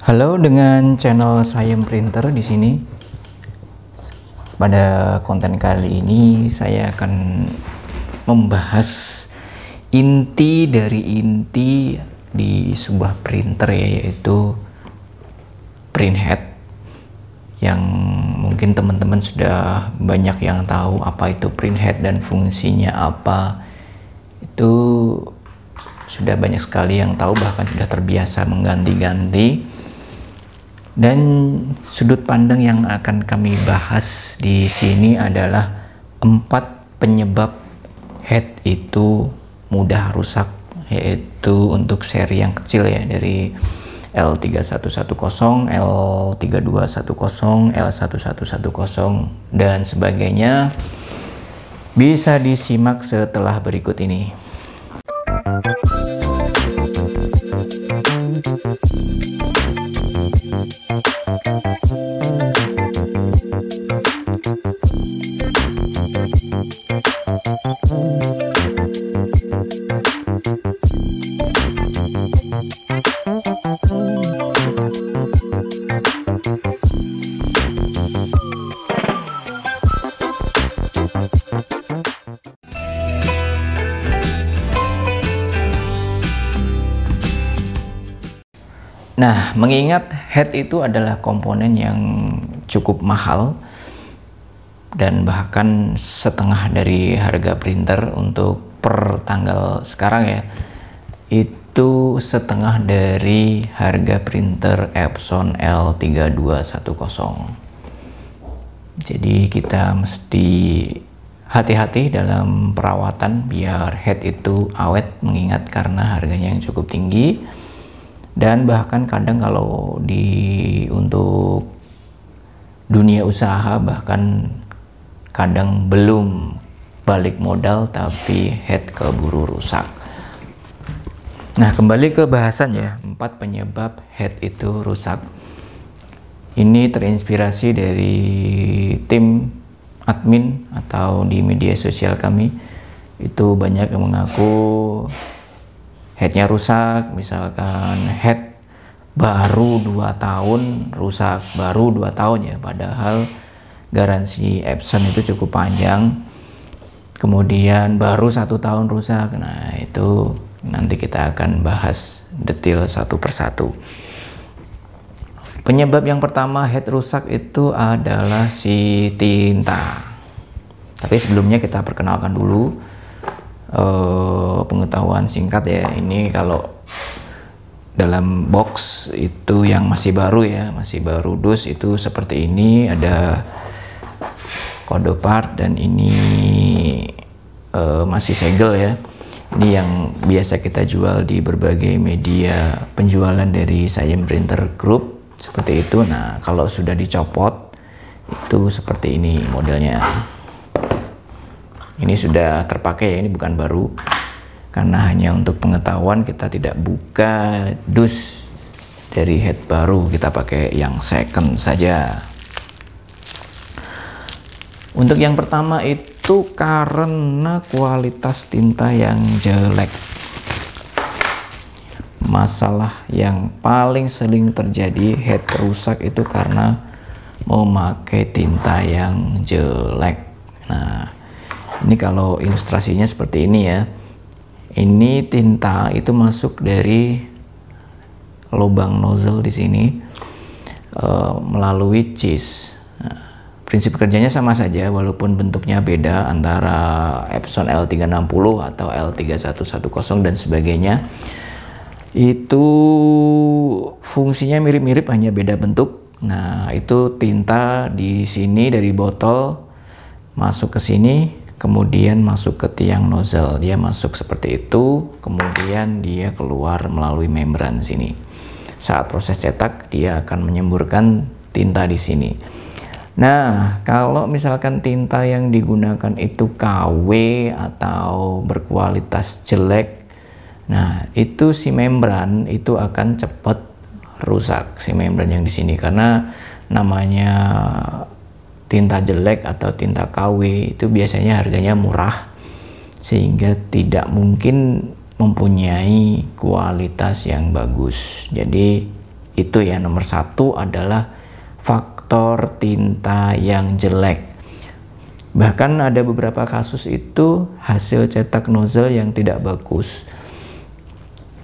Halo, dengan channel Sayem Printer di sini. Pada konten kali ini saya akan membahas inti dari inti di sebuah printer, yaitu printhead, yang mungkin teman-teman sudah banyak yang tahu apa itu printhead dan fungsinya apa. Itu sudah banyak sekali yang tahu, bahkan sudah terbiasa mengganti-ganti. Dan sudut pandang yang akan kami bahas di sini adalah 4 penyebab head itu mudah rusak, yaitu untuk seri yang kecil ya, dari L3110, L3210, L1110 dan sebagainya. Bisa disimak setelah berikut ini. Nah, mengingat head itu adalah komponen yang cukup mahal dan bahkan setengah dari harga printer untuk per tanggal sekarang ya, itu setengah dari harga printer Epson L3210. Jadi kita mesti hati-hati dalam perawatan biar head itu awet, mengingat karena harganya yang cukup tinggi. Dan bahkan kadang kalau untuk dunia usaha, bahkan kadang belum balik modal tapi head keburu rusak. Nah, kembali ke bahasan ya, 4 penyebab head itu rusak. Ini terinspirasi dari tim admin atau di media sosial kami. Itu banyak yang mengaku headnya rusak, misalkan head baru 2 tahun rusak, baru 2 tahun ya, padahal garansi Epson itu cukup panjang. Kemudian baru 1 tahun rusak. Nah, itu nanti kita akan bahas detail satu persatu. Penyebab yang pertama head rusak itu adalah si tinta. Tapi sebelumnya kita perkenalkan dulu pengetahuan singkat ya. Ini kalau dalam box itu yang masih baru ya, masih baru dus, itu seperti ini, ada kode part, dan ini masih segel ya. Ini yang biasa kita jual di berbagai media penjualan dari Sayem Printer Group, seperti itu. Nah, kalau sudah dicopot itu seperti ini modelnya. Ini sudah terpakai ya, ini bukan baru. Karena hanya untuk pengetahuan, kita tidak buka dus dari head baru, kita pakai yang second saja. Untuk yang pertama itu karena kualitas tinta yang jelek. Masalah yang paling sering terjadi head rusak itu karena memakai tinta yang jelek. Nah, ini kalau ilustrasinya seperti ini ya. Ini tinta itu masuk dari lubang nozzle di sini melalui cheese. Nah, prinsip kerjanya sama saja walaupun bentuknya beda antara Epson L360 atau L3110 dan sebagainya. Itu fungsinya mirip-mirip, hanya beda bentuk. Nah, itu tinta di sini dari botol masuk ke sini, kemudian masuk ke tiang nozzle. Dia masuk seperti itu, kemudian dia keluar melalui membran sini. Saat proses cetak, dia akan menyemburkan tinta di sini. Nah, kalau misalkan tinta yang digunakan itu KW atau berkualitas jelek, nah itu si membran itu akan cepat rusak, si membran yang di sini, karena namanya tinta jelek atau tinta KW itu biasanya harganya murah, sehingga tidak mungkin mempunyai kualitas yang bagus. Jadi Itu ya, nomor satu adalah faktor tinta yang jelek. Bahkan ada beberapa kasus itu hasil cetak nozzle yang tidak bagus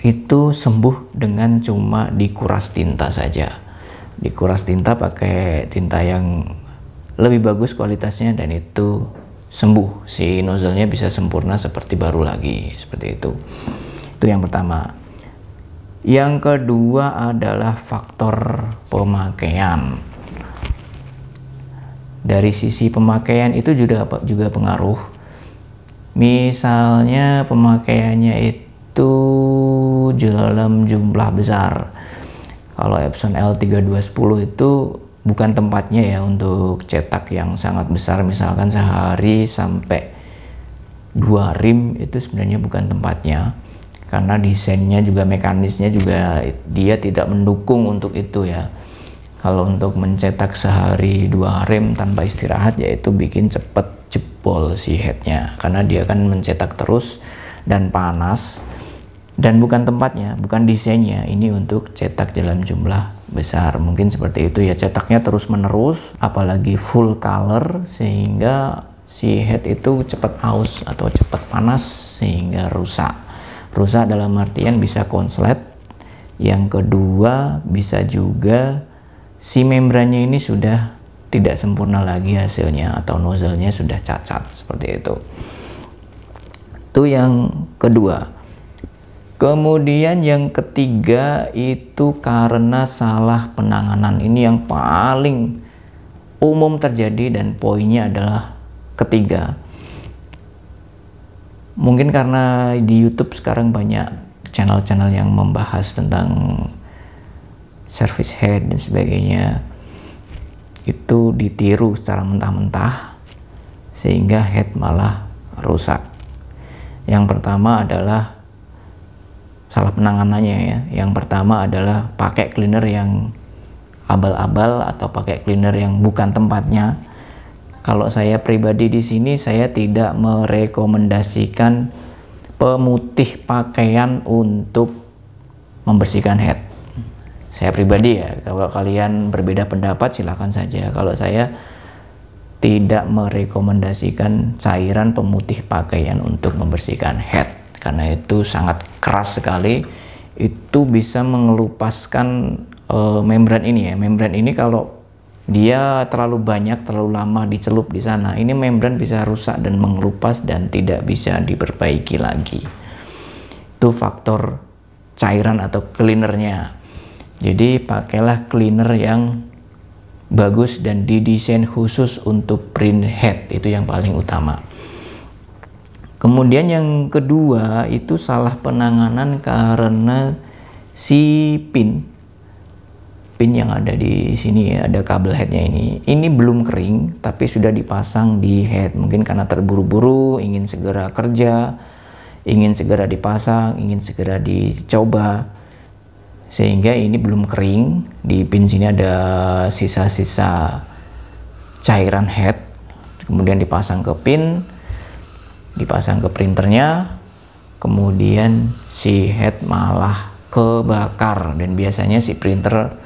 itu sembuh dengan cuma dikuras tinta saja. Dikuras tinta pakai tinta yang lebih bagus kualitasnya, dan itu sembuh, si nozzle-nya bisa sempurna seperti baru lagi, seperti itu. Itu yang pertama. Yang kedua adalah faktor pemakaian. Dari sisi pemakaian itu juga pengaruh. Misalnya pemakaiannya itu dalam jumlah besar. Kalau Epson L3210 itu bukan tempatnya ya untuk cetak yang sangat besar, misalkan sehari sampai 2 rim, itu sebenarnya bukan tempatnya. Karena desainnya juga, mekanisnya juga dia tidak mendukung untuk itu ya. Kalau untuk mencetak sehari 2 rim tanpa istirahat, yaitu bikin cepet jebol si headnya, karena dia kan mencetak terus dan panas, dan bukan tempatnya, bukan desainnya ini untuk cetak dalam jumlah besar. Mungkin seperti itu ya, cetaknya terus menerus, apalagi full color, sehingga si head itu cepat aus atau cepat panas sehingga rusak. Rusak dalam artian bisa konslet. Yang kedua bisa juga si membrannya ini sudah tidak sempurna lagi hasilnya, atau nozzle-nya sudah cacat, seperti itu. Itu yang kedua. Kemudian yang ketiga itu karena salah penanganan. Ini yang paling umum terjadi dan poinnya adalah ketiga. Mungkin karena di YouTube sekarang banyak channel-channel yang membahas tentang service head dan sebagainya, itu ditiru secara mentah-mentah sehingga head malah rusak. Yang pertama adalah salah penanganannya ya. Yang pertama adalah pakai cleaner yang abal-abal atau pakai cleaner yang bukan tempatnya. Kalau saya pribadi di sini, saya tidak merekomendasikan pemutih pakaian untuk membersihkan head. Saya pribadi ya, kalau kalian berbeda pendapat silahkan saja. Kalau saya tidak merekomendasikan cairan pemutih pakaian untuk membersihkan head, karena itu sangat keras sekali. Itu bisa mengelupaskan membran ini ya. Membran ini kalau dia terlalu banyak, terlalu lama dicelup di sana, ini membran bisa rusak dan mengelupas dan tidak bisa diperbaiki lagi. Itu faktor cairan atau cleanernya. Jadi pakailah cleaner yang bagus dan didesain khusus untuk print head, itu yang paling utama. Kemudian yang kedua itu salah penanganan karena si pin yang ada di sini ya, ada kabel headnya ini belum kering tapi sudah dipasang di head. Mungkin karena terburu-buru, ingin segera kerja, ingin segera dipasang, ingin segera dicoba, sehingga ini belum kering. Di pin sini ada sisa-sisa cairan head, kemudian dipasang ke pin, dipasang ke printernya, kemudian si head malah kebakar dan biasanya si printer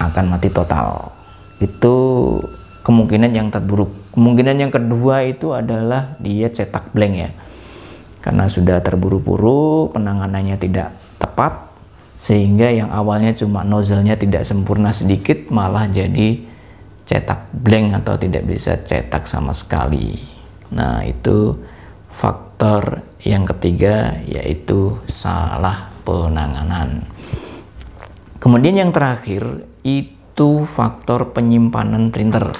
akan mati total. Itu kemungkinan yang terburuk. Kemungkinan yang kedua itu adalah dia cetak blank ya, karena sudah terburu-buru, penanganannya tidak tepat, sehingga yang awalnya cuma nozzle-nya tidak sempurna sedikit malah jadi cetak blank atau tidak bisa cetak sama sekali. Nah, itu faktor yang ketiga, yaitu salah penanganan. Kemudian yang terakhir itu faktor penyimpanan printer.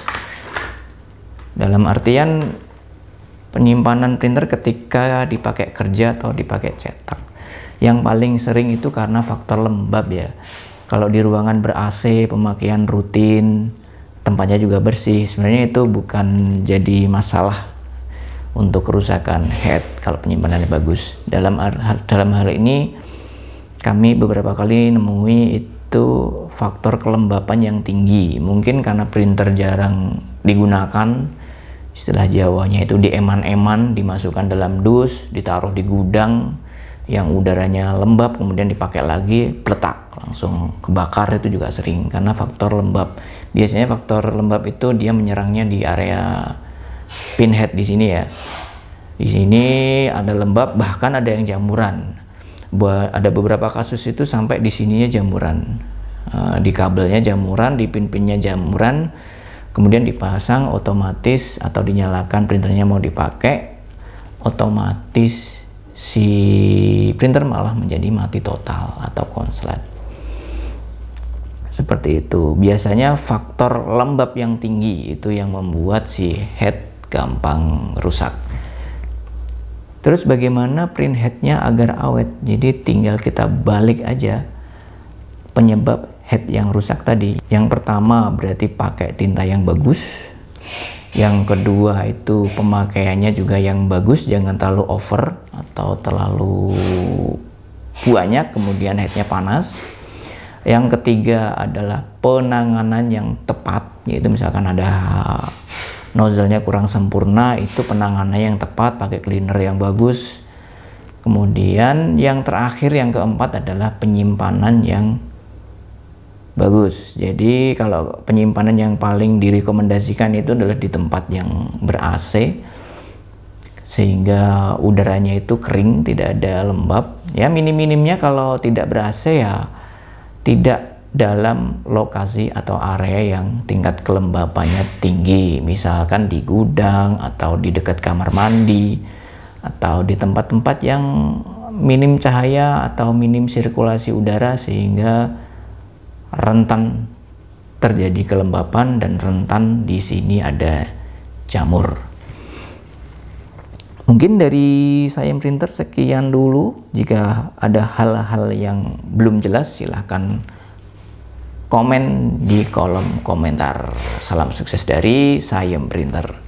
Dalam artian penyimpanan printer ketika dipakai kerja atau dipakai cetak. Yang paling sering itu karena faktor lembab ya. Kalau di ruangan ber-AC, pemakaian rutin, tempatnya juga bersih, sebenarnya itu bukan jadi masalah untuk kerusakan head kalau penyimpanannya bagus. Dalam hal ini kami beberapa kali nemui itu faktor kelembapan yang tinggi. Mungkin karena printer jarang digunakan, istilah Jawanya itu dieman-eman, dimasukkan dalam dus, ditaruh di gudang, yang udaranya lembab kemudian dipakai lagi peletak langsung kebakar, itu juga sering karena faktor lembab. Biasanya faktor lembab itu dia menyerangnya di area pinhead di sini ya. Di sini ada lembab, bahkan ada yang jamuran. Ada beberapa kasus itu sampai di sininya jamuran, di kabelnya jamuran, di pin-pinnya jamuran, kemudian dipasang otomatis atau dinyalakan printernya mau dipakai, otomatis si printer malah menjadi mati total atau konslet. Seperti itu. Biasanya faktor lembab yang tinggi itu yang membuat si head gampang rusak. Terus bagaimana print headnya agar awet? Jadi tinggal kita balik aja penyebab head yang rusak tadi. Yang pertama berarti pakai tinta yang bagus. Yang kedua itu pemakaiannya juga yang bagus, jangan terlalu over atau terlalu banyak kemudian headnya panas. Yang ketiga adalah penanganan yang tepat, yaitu misalkan ada nozzle-nya kurang sempurna, itu penanganannya yang tepat, pakai cleaner yang bagus. Kemudian yang terakhir, yang keempat adalah penyimpanan yang bagus. Jadi kalau penyimpanan yang paling direkomendasikan itu adalah di tempat yang ber-AC, sehingga udaranya itu kering, tidak ada lembab. Ya minim-minimnya kalau tidak ber-AC ya tidak dalam lokasi atau area yang tingkat kelembapannya tinggi, misalkan di gudang atau di dekat kamar mandi atau di tempat-tempat yang minim cahaya atau minim sirkulasi udara sehingga rentan terjadi kelembapan dan rentan di sini ada jamur. Mungkin dari Sayem Printer sekian dulu. Jika ada hal-hal yang belum jelas silahkan komen di kolom komentar. Salam sukses dari Sayem Printer.